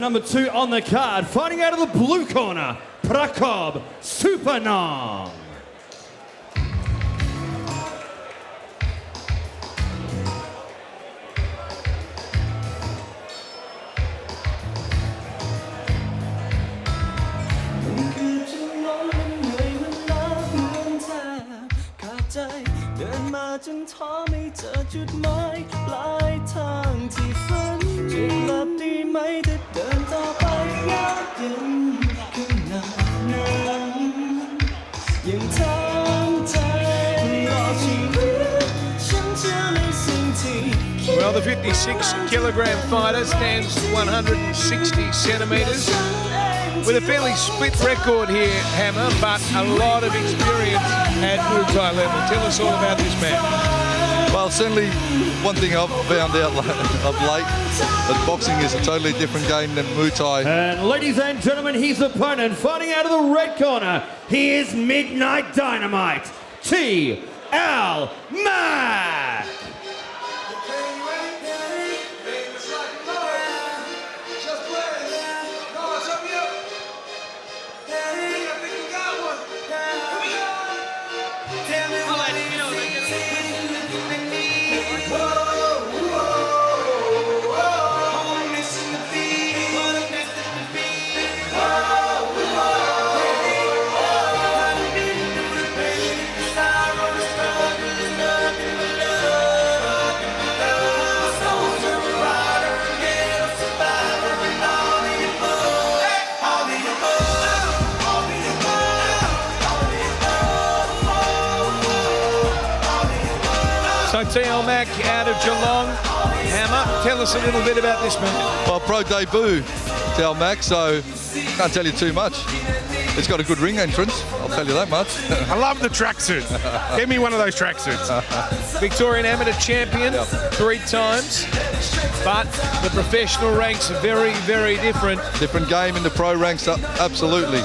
Number 2 on the card, fighting out of the blue corner, Prakob Supernong. Well, the 56-kilogram fighter stands 160 centimetres with a fairly split record here, Hammer, but a lot of experience at Muay Thai level. Tell us all about this man. Well, certainly one thing I've found out of late, that boxing is a totally different game than Muay Thai. And ladies and gentlemen, his opponent fighting out of the red corner, he is Midnight Dynamite, T.L. Mach. So T.L. Mach out of Geelong. Hammer, tell us a little bit about this man. Well, pro debut, T.L. Mach, so can't tell you too much. He's got a good ring entrance, I'll tell you that much. I love the tracksuit. Give me one of those tracksuits. Victorian amateur champion 3 times, but the professional ranks are very, very different. Different game in the pro ranks, absolutely.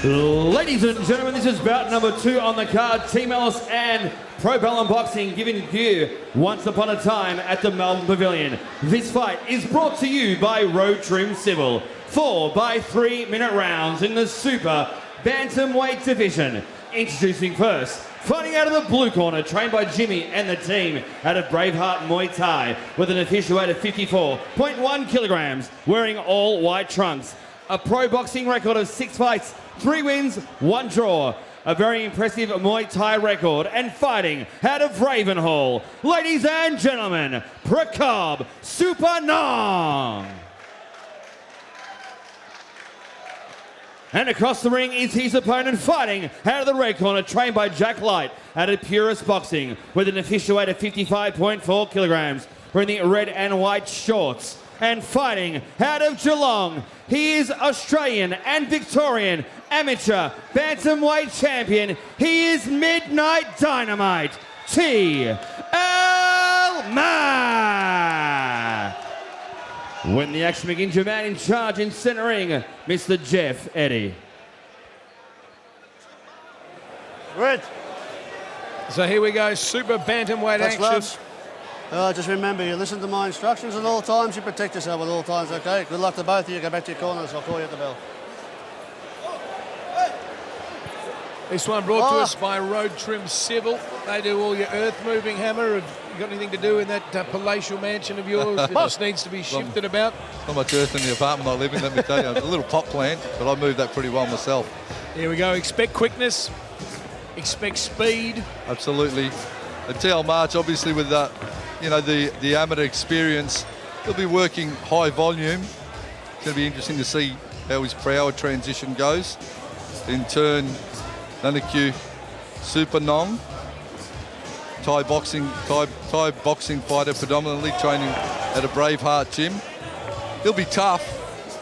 Ladies and gentlemen, this is bout number 2 on the card. Team Ellis and Pro Bellum Boxing giving you once upon a time at the Melbourne Pavilion. This fight is brought to you by Road Trim Civil. 4 by 3 minute rounds in the Super Bantamweight division. Introducing first, fighting out of the blue corner, trained by Jimmy and the team out of Braveheart Muay Thai with an official weight of 54.1 kilograms, wearing all white trunks. A pro boxing record of 6 fights, 3 wins, 1 draw. A very impressive Muay Thai record, and fighting out of Ravenhall. Ladies and gentlemen, Prakob Supernong. And across the ring is his opponent, fighting out of the red corner, trained by Jack Light out of Purist Boxing with an official weight of 55.4 kilograms, wearing the red and white shorts. And fighting out of Geelong, he is Australian and Victorian amateur bantamweight champion. He is Midnight Dynamite, T.L. Mach. When the action begins, your man in charge in centering, Mr. Jeff Eddy. Red. So here we go, super bantamweight That's action. gloves. Just remember, you listen to my instructions at all times, you protect yourself at all times, okay? Good luck to both of you. Go back to your corners. I'll call you at the bell. This one brought to us by Road Trim Civil. They do all your earth moving, Hammer. Have you got anything to do in that palatial mansion of yours that just needs to be shifted about? Not much earth in the apartment I live in, let me tell you. It's a little pot plant, but I moved that pretty well myself. Here we go. Expect quickness. Expect speed. Absolutely. And T.L. Mach, obviously with that, the amateur experience, he'll be working high volume. It's going to be interesting to see how his power transition goes. In turn, Nunakaew Supernong, Thai boxing fighter, predominantly training at a Braveheart gym. He'll be tough,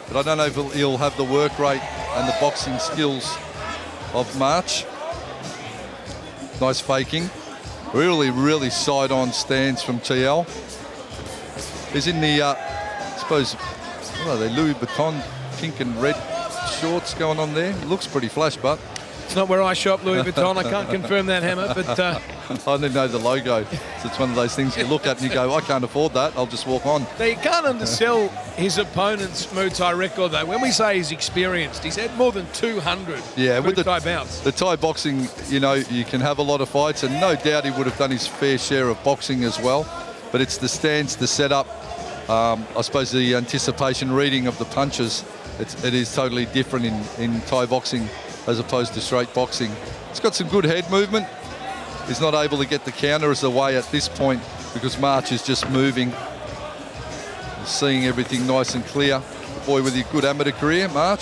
but I don't know if he'll have the work rate and the boxing skills of Mach. Nice faking. Really, really side-on stance from TL. He's in the, I suppose, what are they, Louis Vuitton pink and red shorts going on there. It looks pretty flash, but It's not where I shop, Louis Vuitton. I can't confirm that, Hammer, but I didn't know the logo. So it's one of those things you look at and you go, I can't afford that. I'll just walk on. now you can't undersell his opponent's Muay Thai record, though. When we say he's experienced, he's had more than 200 with Muay Thai bouts. The Thai boxing, you know, you can have a lot of fights, and no doubt he would have done his fair share of boxing as well. But it's the stance, the setup, I suppose the anticipation reading of the punches. It is totally different in Thai boxing as opposed to straight boxing. It's got some good head movement. He's not able to get the counter as a way at this point because Mach is just moving. He's seeing everything nice and clear. The boy with a good amateur career, Mach.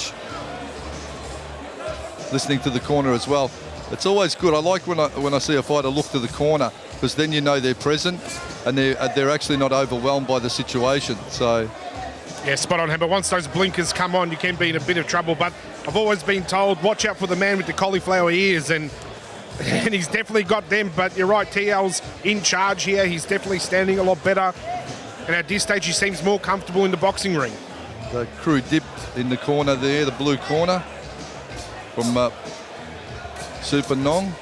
Listening to the corner as well. It's always good. I like when I see a fighter look to the corner because then you know they're present and they're actually not overwhelmed by the situation. So. Yeah, spot on, Hammer. Once those blinkers come on, you can be in a bit of trouble. But I've always been told, watch out for the man with the cauliflower ears, and he's definitely got them. But you're right, TL's in charge here. He's definitely standing a lot better. And at this stage, he seems more comfortable in the boxing ring. The crew dip in the corner there, the blue corner from Super Nong.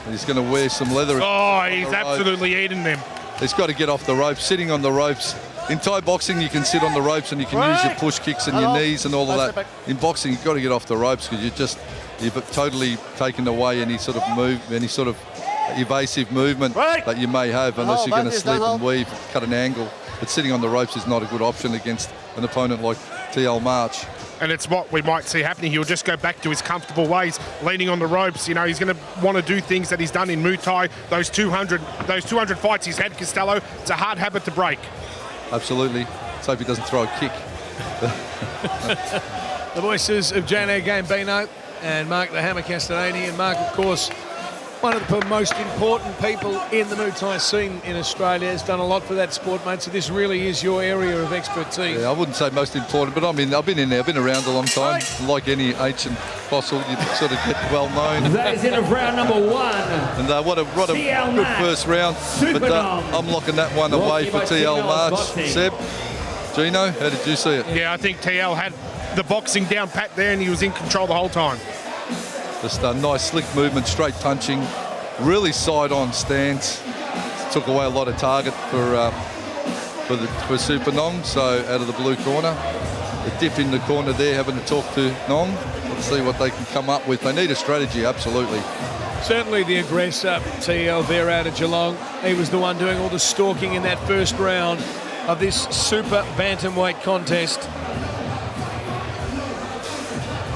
He's going to wear some leather. Oh, he's absolutely eating them. He's got to get off the ropes, sitting on the ropes. In Thai boxing, you can sit on the ropes and you can use your push kicks and your knees and all of that. In boxing, you've got to get off the ropes because you've totally taken away any sort of move, any sort of evasive movement that you may have, unless you're going to slip and weave, cut an angle. But sitting on the ropes is not a good option against an opponent like TL Mach. And it's what we might see happening. He'll just go back to his comfortable ways, leaning on the ropes. You know, he's going to want to do things that he's done in Muay Thai. Those 200 fights he's had, Costello, it's a hard habit to break. Absolutely. Let's hope he doesn't throw a kick. The voices of Jano Gambino and Mark the Hammer Castellani. And Mark, of course, one of the most important people in the Muay Thai scene in Australia. Has done a lot for that sport, mate. So this really is your area of expertise. Yeah, I wouldn't say most important, but I've been in there. I've been around a long time. Like any ancient fossil, you sort of get well known. That is in of round number 1. And what a good first round. But I'm locking that one away for TL Mach. Seb, Gino, how did you see it? Yeah, I think TL had the boxing down pat there and he was in control the whole time. Just a nice slick movement, straight punching, really side-on stance. Took away a lot of target for Super Nong, so out of the blue corner. The dip in the corner there, having to talk to Nong. Let's see what they can come up with. They need a strategy, absolutely. Certainly the aggressor, TL there out of Geelong. He was the one doing all the stalking in that first round of this super bantamweight contest.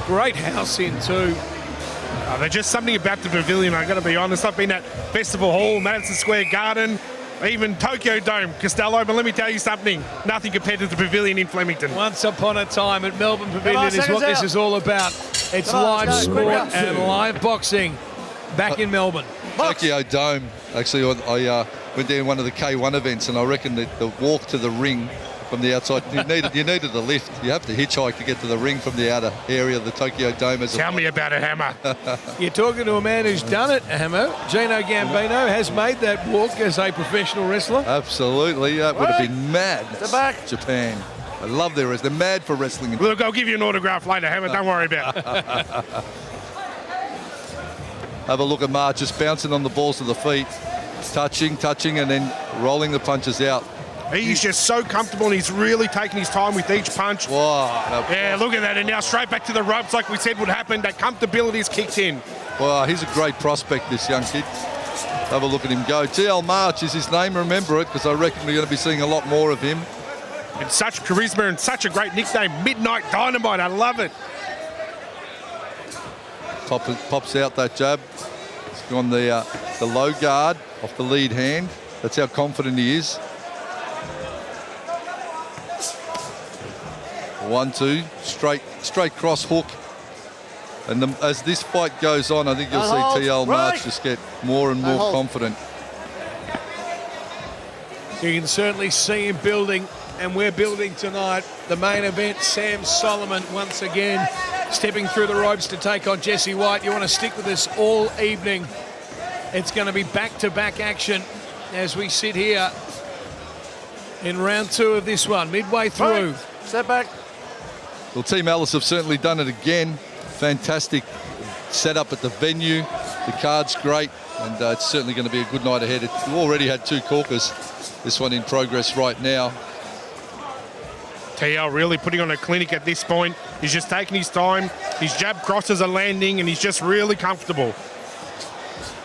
Great house in too. There's just something about the pavilion, I've got to be honest. I've been at Festival Hall, Madison Square Garden, even Tokyo Dome, Costello, but let me tell you something, nothing compared to the pavilion in Flemington. Once upon a time at Melbourne Pavilion is what this is all about. It's live sport and live boxing back in Melbourne. Tokyo Dome, actually, I went there in one of the K1 events, and I reckon that the walk to the ring from the outside, you needed a lift. You have to hitchhike to get to the ring from the outer area of the Tokyo Dome. Tell me about it, Hammer. You're talking to a man who's done it, Hammer. Gino Gambino has made that walk as a professional wrestler. Absolutely. That would have been madness. Japan. I love their wrestling. They're mad for wrestling. Look, I'll give you an autograph later, Hammer. Don't worry about it. Have a look at Mach just bouncing on the balls of the feet. Touching, and then rolling the punches out. He's just so comfortable and he's really taking his time with each punch. Wow. Yeah, look at that. And now straight back to the ropes like we said would happen. That comfortability's kicked in. Wow, he's a great prospect, this young kid. Have a look at him go. TL Mach is his name, remember it, because I reckon we're going to be seeing a lot more of him. And such charisma and such a great nickname, Midnight Dynamite. I love it. Pops out that jab. He's gone the low guard off the lead hand. That's how confident he is. 1-2, straight cross hook. And as this fight goes on, I think you'll see TL Mach just get more and more confident. You can certainly see him building, and we're building tonight. The main event, Sam Solomon once again stepping through the ropes to take on Jesse White. You want to stick with us all evening. It's going to be back-to-back action as we sit here in round 2 of this one, midway through. Step back. Well, Team Alice have certainly done it again. Fantastic setup at the venue. The card's great, and it's certainly going to be a good night ahead. We've already had 2 corkers. This one in progress right now. TL really putting on a clinic at this point. He's just taking his time. His jab crosses are landing, and he's just really comfortable.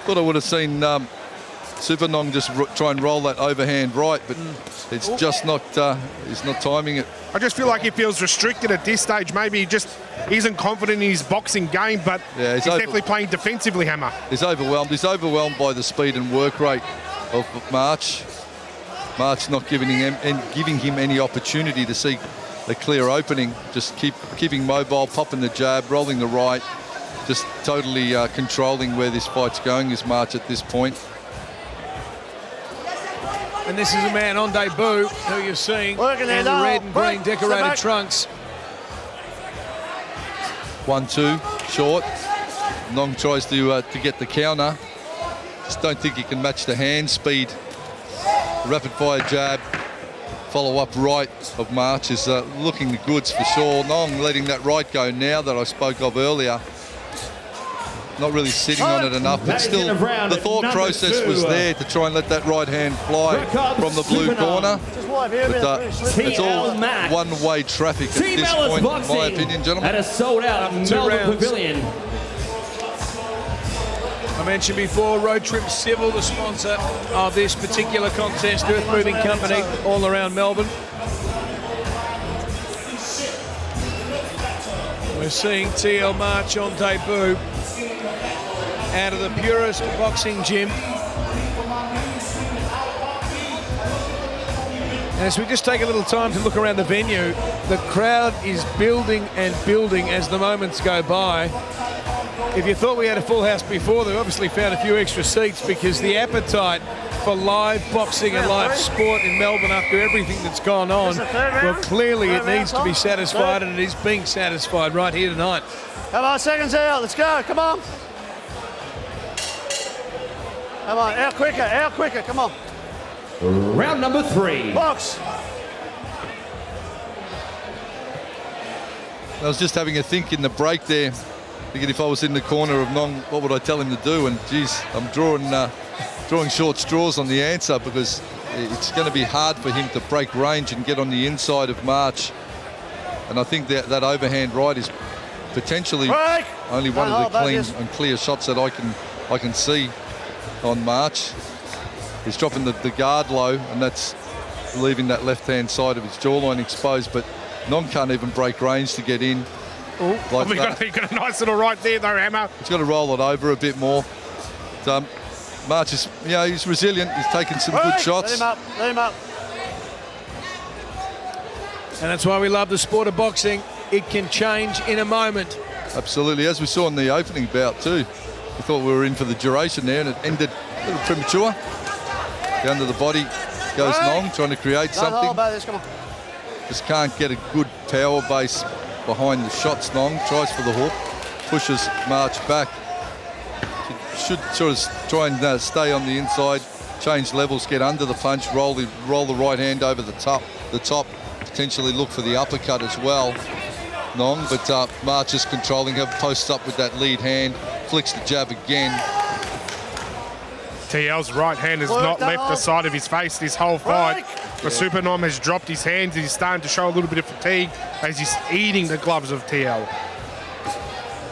Thought I would have seen Super Nong just try and roll that overhand right, but it's just not. He's not timing it. I just feel like he feels restricted at this stage. Maybe he just isn't confident in his boxing game, but Yeah, he's definitely playing defensively, Hammer. He's overwhelmed. He's overwhelmed by the speed and work rate of March. March not giving him any opportunity to see a clear opening. Just keeping mobile, popping the jab, rolling the right, just totally controlling where this fight's going is March at this point. And this is a man on debut who you're seeing Working in there the now. red and green Step decorated back. trunks. 1-2, short. Nong tries to get the counter. Just don't think he can match the hand speed. Rapid fire jab, follow up right of March is looking the goods for sure. Nong letting that right go now that I spoke of earlier. Not really sitting on it enough, but That is still end of round the thought number process 2. was there to try and let that right hand fly Prakob from the blue Super Nong. corner. Just wipe here, But it's all TL Mach. one-way traffic at Team this Ellis point, in Boxing my opinion, at gentlemen. a sold-out Melbourne rounds. Pavilion. I mentioned before, Road Trip Civil, the sponsor of this particular contest, Earth Moving Company, all around Melbourne. We're seeing TL March on debut out of the purest boxing gym. And as we just take a little time to look around the venue, the crowd is building and building as the moments go by. If you thought we had a full house before, they've obviously found a few extra seats because the appetite for live boxing and live sport in Melbourne after everything that's gone on, well, clearly it needs to be satisfied, and it is being satisfied right here tonight. Come on, seconds out. Let's go. Come on. Come on, out quicker, come on. Round number 3. Box. I was just having a think in the break there, thinking if I was in the corner of Nong, what would I tell him to do? And geez, I'm drawing short straws on the answer because it's going to be hard for him to break range and get on the inside of March. And I think that overhand right is potentially Break. only one No, of the clean yes. and clear shots that I can see on March. He's dropping the guard low, and that's leaving that left-hand side of his jawline exposed, but Nong can't even break range to get in. Like He got a nice little right there, though, Hammer. He's got to roll it over a bit more. But, March is, he's resilient. He's taken some good shots. Let him up. And that's why we love the sport of boxing. It can change in a moment. Absolutely, as we saw in the opening bout too. We thought we were in for the duration there, and it ended a little premature. Down to the body goes Nong, trying to create Don't hold something. back this, come on. Just can't get a good power base behind the shots. Nong tries for the hook, pushes March back. Should sort of try and stay on the inside, change levels, get under the punch, roll the right hand over the top, potentially look for the uppercut as well. Nong, but March is controlling her, posts up with that lead hand, flicks the jab again. TL's right hand has not left the side of his face this whole fight. The Super Nom has dropped his hands. He's starting to show a little bit of fatigue as he's eating the gloves of TL.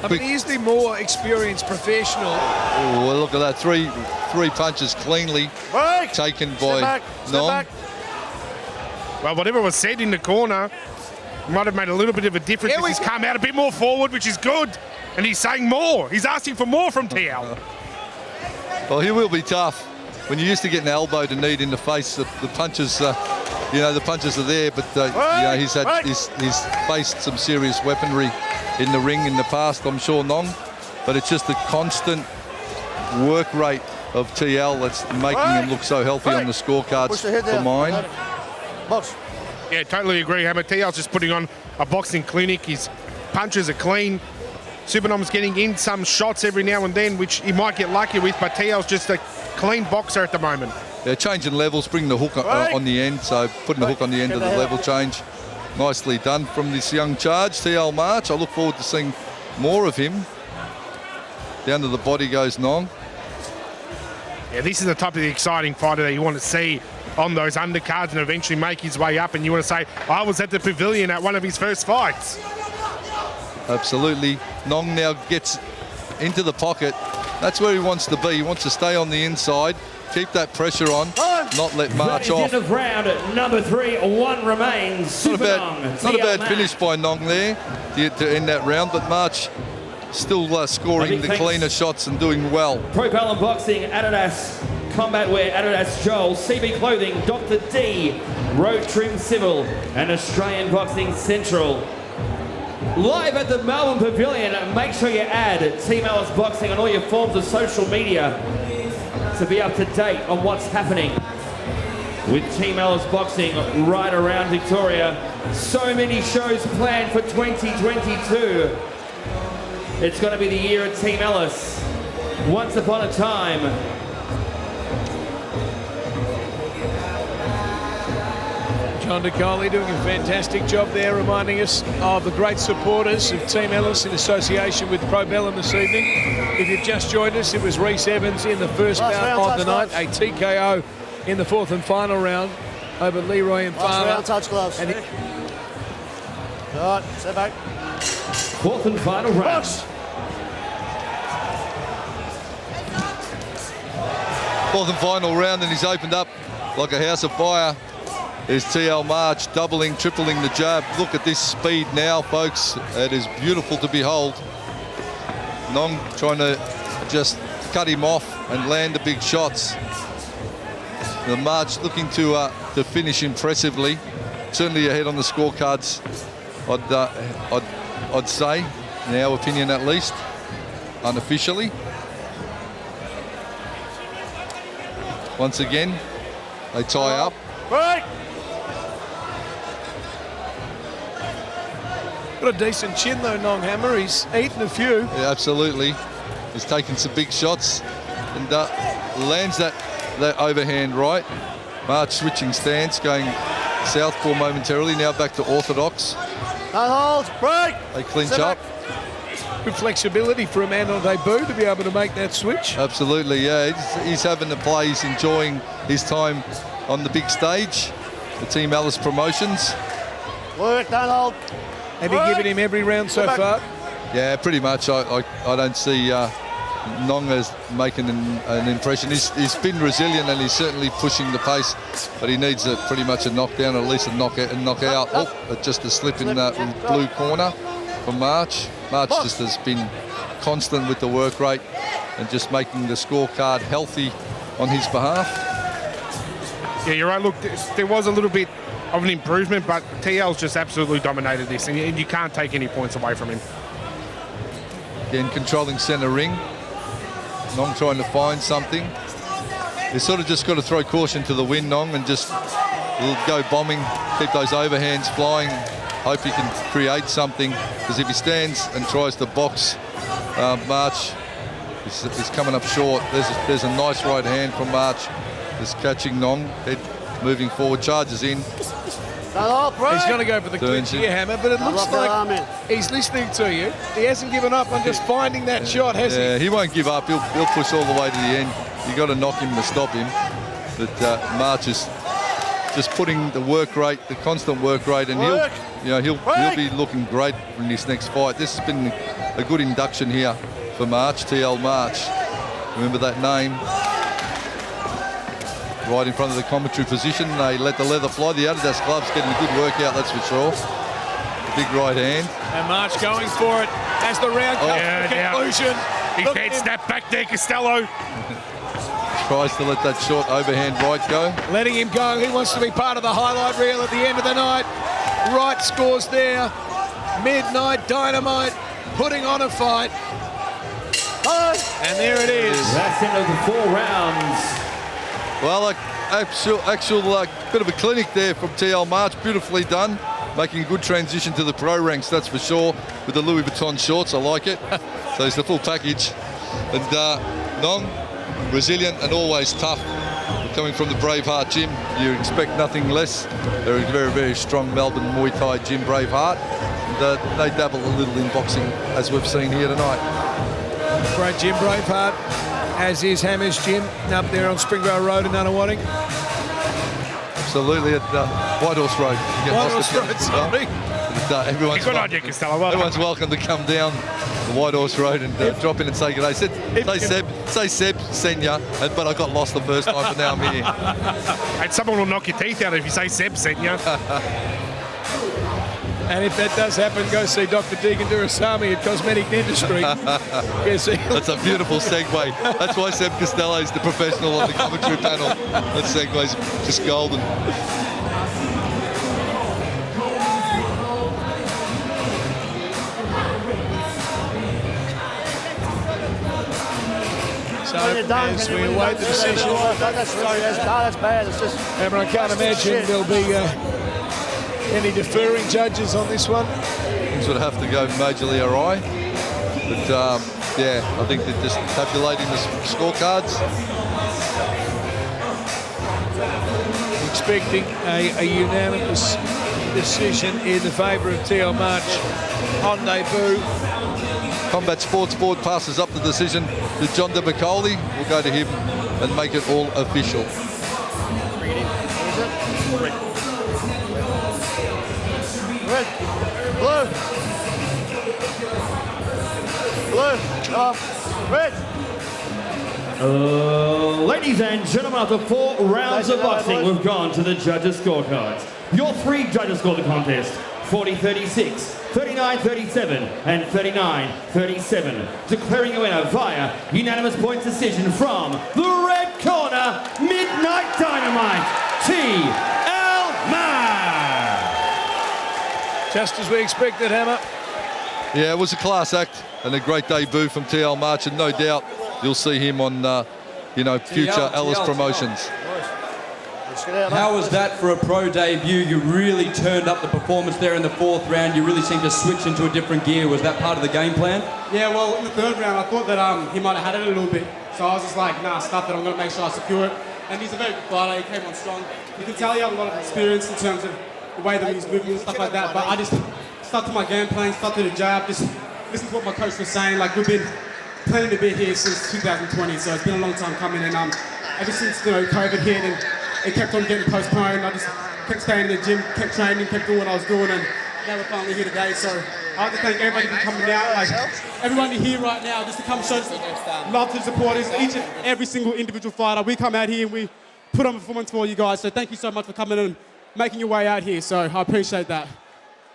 I mean, he's the more experienced professional. Oh, well, look at that, three punches cleanly Break. taken Step by back. Nong. Well, whatever was said in the corner might have made a little bit of a difference. Here we He's go. come out a bit more forward, which is good. And he's saying more. He's asking for more from TL. Well, he will be tough. When you're used to getting elbowed and kneed in the face, the punches, the punches are there. But he's faced some serious weaponry in the ring in the past, I'm sure, Nong. But it's just the constant work rate of TL that's making him look so healthy on the scorecards Push the head for down. mine. Box. Yeah, totally agree, Hammer. TL's just putting on a boxing clinic. His punches are clean. Supernom's getting in some shots every now and then, which he might get lucky with, but TL's just a clean boxer at the moment. Yeah, changing levels, bringing the hook on the end, so putting the hook on the end of the level change. Nicely done from this young charge, TL March. I look forward to seeing more of him. Down to the body goes Nong. Yeah, this is the type of exciting fighter that you want to see on those undercards and eventually make his way up. And you want to say, I was at the pavilion at one of his first fights. Absolutely. Nong now gets into the pocket. That's where he wants to be. He wants to stay on the inside, keep that pressure on, not let March That is off. end of round number 3. 1 remains. Not a bad finish by Nong there to end that round, but March still scoring the cleaner shots and doing well. Pro Ballon Boxing, Adidas Combat Wear, Adidas Joel, CB Clothing, Dr. D, Road Trim Civil, and Australian Boxing Central. Live at the Melbourne Pavilion, make sure you add Team Alice Boxing on all your forms of social media to be up to date on what's happening with Team Alice Boxing right around Victoria. So many shows planned for 2022. It's going to be the year of Team Alice. Once upon a time. John DeColey doing a fantastic job there, reminding us of the great supporters of Team Ellis in association with Pro Bellum this evening. If you've just joined us, it was Rhys Evans in the first bout of the night, a TKO in the 4th and final round over Leroy and Farmer. Touch gloves. And right, step back. 4th and final round. 4th and final round, and he's opened up like a house of fire. There's TL March doubling, tripling the jab. Look at this speed now, folks. It is beautiful to behold. Nong trying to just cut him off and land the big shots. The March looking to finish impressively. Certainly ahead on the scorecards, I'd say, in our opinion at least, unofficially. Once again, they tie up. Break. Got a decent chin though, Nong Hammer. He's eaten a few. Yeah, absolutely. He's taken some big shots and lands that overhand right. March switching stance, going southpaw momentarily, now back to orthodox. No hold. Break. They clinch Sit up. back. Good flexibility for a man on debut to be able to make that switch. Absolutely, yeah. He's having to play. He's enjoying his time on the big stage. The Team Alice promotions. Work, don't hold. Have you given him every round so far? Yeah, pretty much. I don't see Nong as making an impression. He's been resilient and he's certainly pushing the pace, but he needs pretty much a knockdown, or at least a knockout. Oh, just a slip in the blue corner for March. March just has been constant with the work rate and just making the scorecard healthy on his behalf. Yeah, you're right. Look, there was a little bit of an improvement, but TL's just absolutely dominated this, and you can't take any points away from him. Again, controlling centre ring. Nong trying to find something. You sort of just got to throw caution to the wind, Nong, and just go bombing, keep those overhands flying, hope he can create something, because if he stands and tries to box March, he's coming up short. There's a nice right hand from March. Just catching Nong, head moving forward, charges in. He's going to go for the clinch here, Hammer, but it looks like he's listening to you. He hasn't given up on just finding that shot, has he? Yeah, he won't give up. He'll push all the way to the end. You got to knock him to stop him. But March is just putting the work rate, the constant work rate, and he'll be looking great in this next fight. This has been a good induction here for March, TL March. Remember that name. Right in front of the commentary position. They let the leather fly. The Adidas gloves getting a good workout, that's for sure. Big right hand. And March going for it as the round comes to conclusion. He can't snap back there, Costello. Tries to let that short overhand right go. Letting him go. He wants to be part of the highlight reel at the end of the night. Right scores there. Midnight Dynamite putting on a fight. And there it is. That's end of the 4 rounds. Well, actual bit of a clinic there from TL March. Beautifully done. Making a good transition to the pro ranks, that's for sure, with the Louis Vuitton shorts. I like it. So it's the full package. And Nong, resilient and always tough. Coming from the Braveheart gym, you expect nothing less. They're a very, very strong Melbourne Muay Thai gym, Braveheart. And they dabble a little in boxing, as we've seen here tonight. Great gym, Braveheart, as is Hammer's gym, up there on Springvale Road in Nunawading. Absolutely, at Whitehorse Road. You get lost Whitehorse at the- Road, sorry. Everyone's Good welcome, idea, Costello. Well done. everyone's welcome to come down the Whitehorse Road and drop in and say good day. Say Seb sent you, but I got lost the first time, but now I'm here. And someone will knock your teeth out if you say Seb sent you. And if that does happen, go see Dr. Deegan Durasamy at Cosmetic Dentistry. Yes, That's a beautiful segue. That's why Seb Costello is the professional on the commentary panel. That segue's just golden. so as we await the decision, That's bad. It's just. I can't imagine there'll be any deferring judges on this one. Things would have to go majorly awry. But yeah, I think they're just tabulating the scorecards. Expecting a unanimous decision in the favour of TL Mach on debut. Combat Sports Board passes up the decision to John DeBacoli. We'll go to him and make it all official. Red, blue, red. Ladies and gentlemen, after 4 rounds of boxing, we've gone to the judges' scorecards. Your 3 judges scored the contest: 40-36, 39-37, and 39-37. Declaring a winner via unanimous points decision from the red corner, Midnight Dynamite, TL Mach. Just as we expected, Hammer. Yeah, it was a class act and a great debut from TL Mach, and no doubt you'll see him on, future Ellis promotions. How was that for a pro debut? You really turned up the performance there in the 4th round. You really seemed to switch into a different gear. Was that part of the game plan? Yeah, well, in the 3rd round, I thought that he might have had it a little bit. So I was just like, nah, stuff it. I'm going to make sure I secure it. And he's a very good fighter. He came on strong. You can tell he had a lot of experience in terms of the way that he's moving and stuff like that. But I just stuck to my game plan, stuck to the jab, just listen to what my coach was saying. Like, we've been planning to be here since 2020, so it's been a long time coming. And ever since COVID hit and it kept on getting postponed, I just kept staying in the gym, kept training, kept doing what I was doing, and now we're finally here today. So I have to thank everybody for coming out, like everybody here right now, just to come show love to the supporters, each and every single individual fighter. We come out here and we put on a performance for you guys. So thank you so much for coming and making your way out here. So I appreciate that.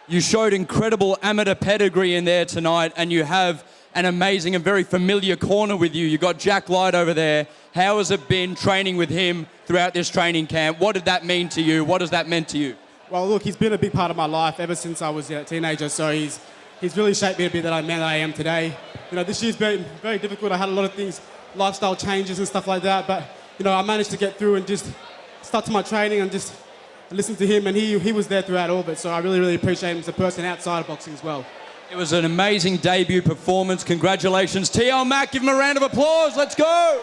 You showed incredible amateur pedigree in there tonight, and you have an amazing and very familiar corner with you. You got Jack Light over there. How has it been training with him throughout this training camp? What did that mean to you? What has that meant to you? Well, look, he's been a big part of my life ever since I was a teenager. So he's really shaped me to be the man that I am today. This year's been very difficult. I had a lot of things, lifestyle changes and stuff like that. But I managed to get through and just stuck to my training and just listen to him. And he was there throughout all of it. So I really, really appreciate him as a person outside of boxing as well. It was an amazing debut performance. Congratulations, TL Mach. Give him a round of applause. Let's go.